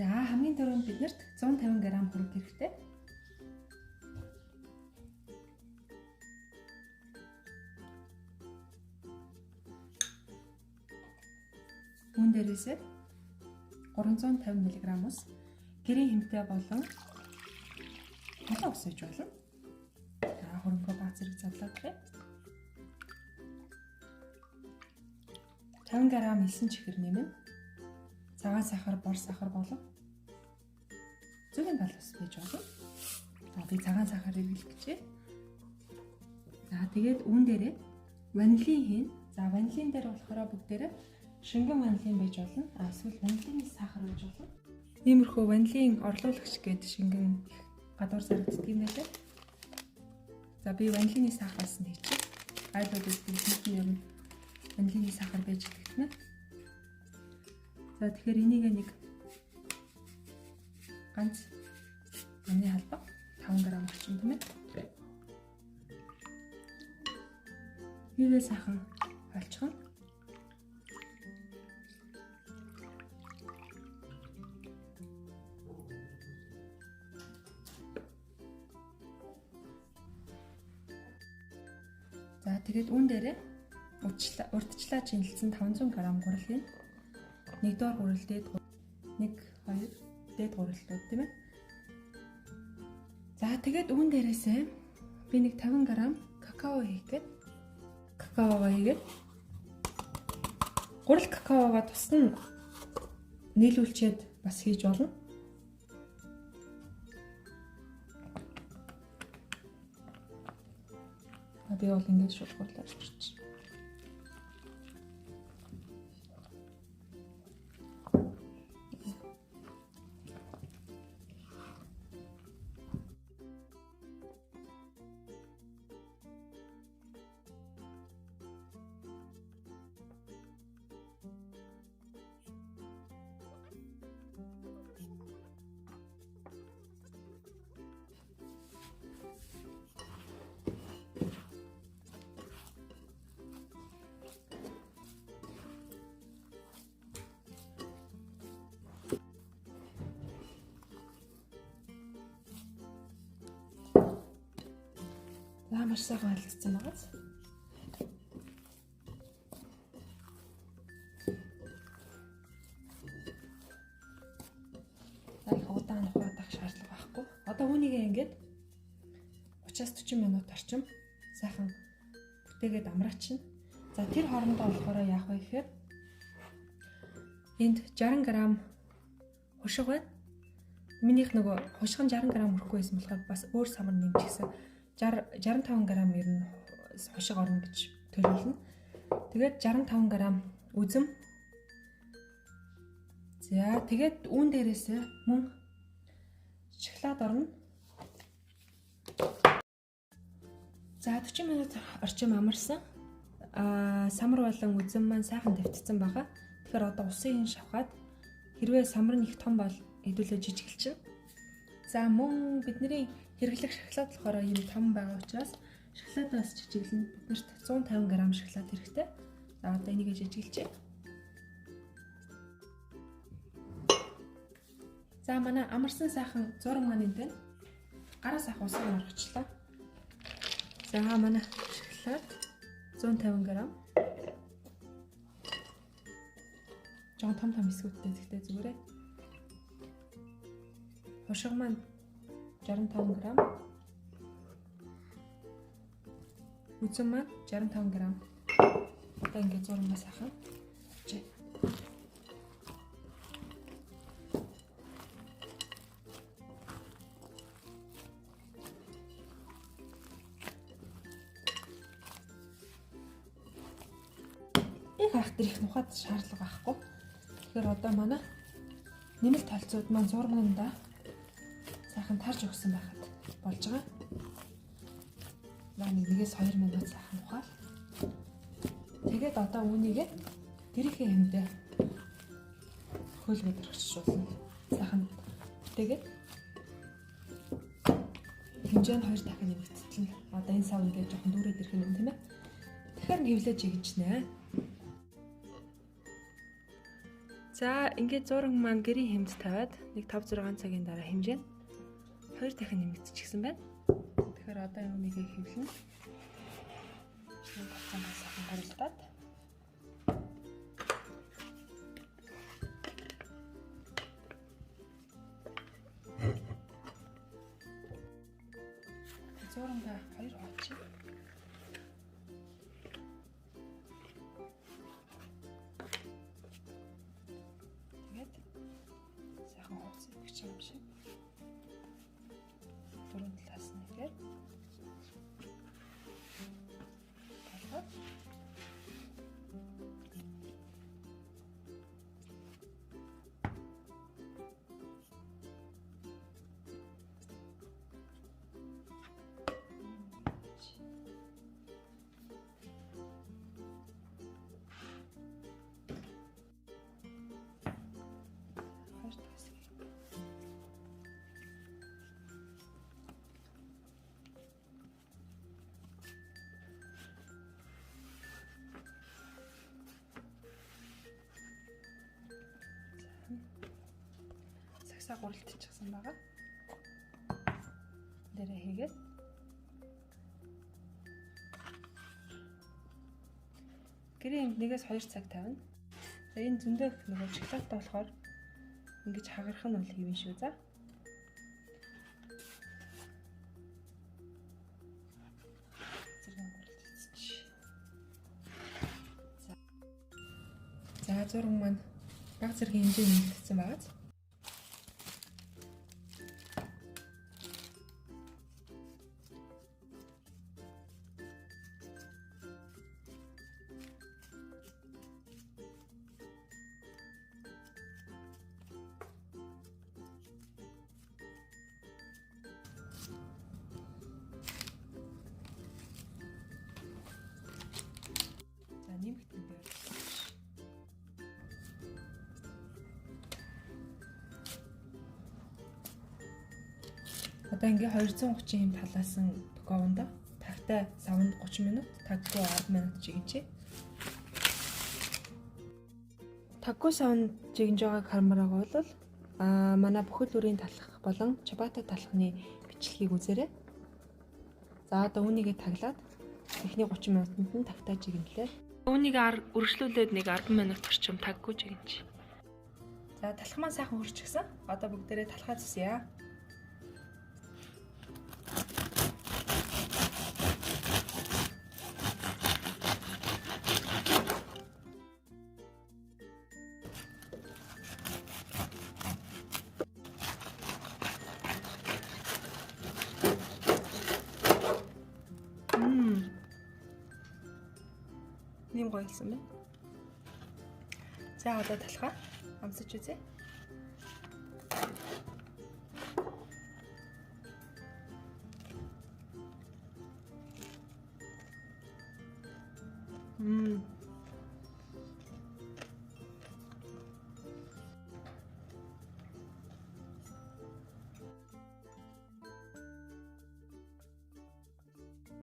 За хамгийн түрүүнд биднэрт 150 г хөрөг хэрэгтэй. Үүн дээрээс 350 мг-ус гэрийн хэмтэй болон холоо өсөж болно. За хөрөнгөө бааз зэрэг задлаад байна. 50 г элсэн чихэр нэмэн цагаан сахар, бор сахар болон зүгийн бал ус байж болно. За би цагаан сахарыг хэлэх гэжээ. За тэгээд үүн дээрээ ванилин хийн. За ванилин дээр болохоор бүгдээрээ шингэн ванилин байж болно. Эсвэл ванилины сахар байж болно. Иймэрхүү ванилин орлуулагч гэдэг шингэн гадуур зарагддаг юм байлаа. За би ванилины сахараас нь хийчих. Айлууд үздэг юм ер нь ванилины сахар байж гэнэ. За тэгэхээр энийг нэг ганц амны халбаг 5 г орчим тийм ээ. Хийгээ сайхан олчихно. За тэгээд үүн дээрээ урдчлаа чинэлсэн 500 г гурал хийн. 1 доор гурал дээд 1 2 дээд гуралууд тийм ээ. За тэгээд үүн дээрээсээ би нэг 50 г какао хийгээд гурал какаогоо тусна нийлүүлчихэд бас хийж болно. Би бол ингэж шууд гурлаад ирчих. Маш сайхан хэлсэн байгаа. За их удаан ухаадах шаардлага байхгүй. Одоо үүнийг ингээд 30-40 минут орчим сайхан бүтээгээд амраачна. За тэр хоорондоо болохоор яах вэ гэхээр энд 60 г хушиг байна. Минийх нөгөө хушиг нь 60 г хүрэхгүй байсан болохоор бас өөр самар нэмчихсэн. 65 г ер нь хушиг орно гэж төлөвлөнө. Тэгээд 65 г үзэм. За тэгээд үүн дээрээс мөн шоколад орно. За 40 минут орчим амарсан. Самар болон үзэм маань сайхан давтцсан байгаа. Тэгэхээр одоо усын шавхаад хэрвээ самар нь их том бол хэдүүлээ жижиглчихнэ. За мөн бидний хэрэглэх шоколад болохоор ийм том байгаа учраас шоколадаас жижиглэн биднэрт 150 г шоколад хэрэгтэй. За одоо энийг жижиглэжээ. За манай амарсан сайхан зураг маань энэ байна. Гараа сайхан усыг маргачлаа. За манай шоколад 150 г. Жон том эсгүүттэй гэхдээ зүгээрээ. Хушиг маань 65 г. Үзэм маань 65 г. Одоо ингээд зурмаа сайхан. Их ахтар их нухад шаардлага байхгүй. Тэгэхээр одоо манай нэмэлт толцууд маань зурмаанда сайхан тарж өгсөн байхад болж байгаа. Нэгээс 2 минут сайхан ухаал. Тэгээд одоо үүнийг тэрийнхээ хэмдээ хөөлгөд орчуулна. Сайхан тэгээд хэмжээ нь 2 дахин нэмэгдсэн. Одоо энэ сав ингээд жоохон дүүрээд ирэх юм тийм ээ. Тэгэхээр хэвлэж игжнэ. За ингээд зураг маань гэрийн хэмж тавиад нэг 5-6 цагийн дараа хэмжээ 2 дахин нэмэгдчихсэн байна. Тэгэхээр одоо юуныг хэвлэн. Шинэ бацаанаас сайхан гурилдаад. Зурагта 2 хооч. Тэгээд сайхан хооцсон гэж юм шиг. Дөрөв талаас нь ихээр. Болоод сагсаа гурилдчихсан байгаа. Дээрээ хийгээд гэрийн 1-2 цаг тавина. За энэ зөндөх нөгөө шоколадтай болохоор ингэж хагарах нь бол хэвэн шүү за. За зураг маань баг зэргийн хэмжээ нэмэгдсэн байгаа. За нэмэгдэн дээр. Одоо ингээ 230 талаасан говондо тагтай савнд 30 минут, таггүй 10 минут чигэнчээ. Таггүй савнд чигэнж байгааг хармаар байгаа бол манай бүхэл бүрийн талах болон чабата талхны бичлэгийг үзээрэй. За одоо үүнийгээ таглаад эхний 30 минутанд нь тагтаа чигэнлээ. Үүнийг үргэлжлүүлээд нэг 10 минут орчим таггүй чигэнч. За талх маань сайхан хурцчихсан. Одоо бүгдээрээ талхаа зүсье. Нэм гоёлсон байна. За одоо талхаа амсаж үзье.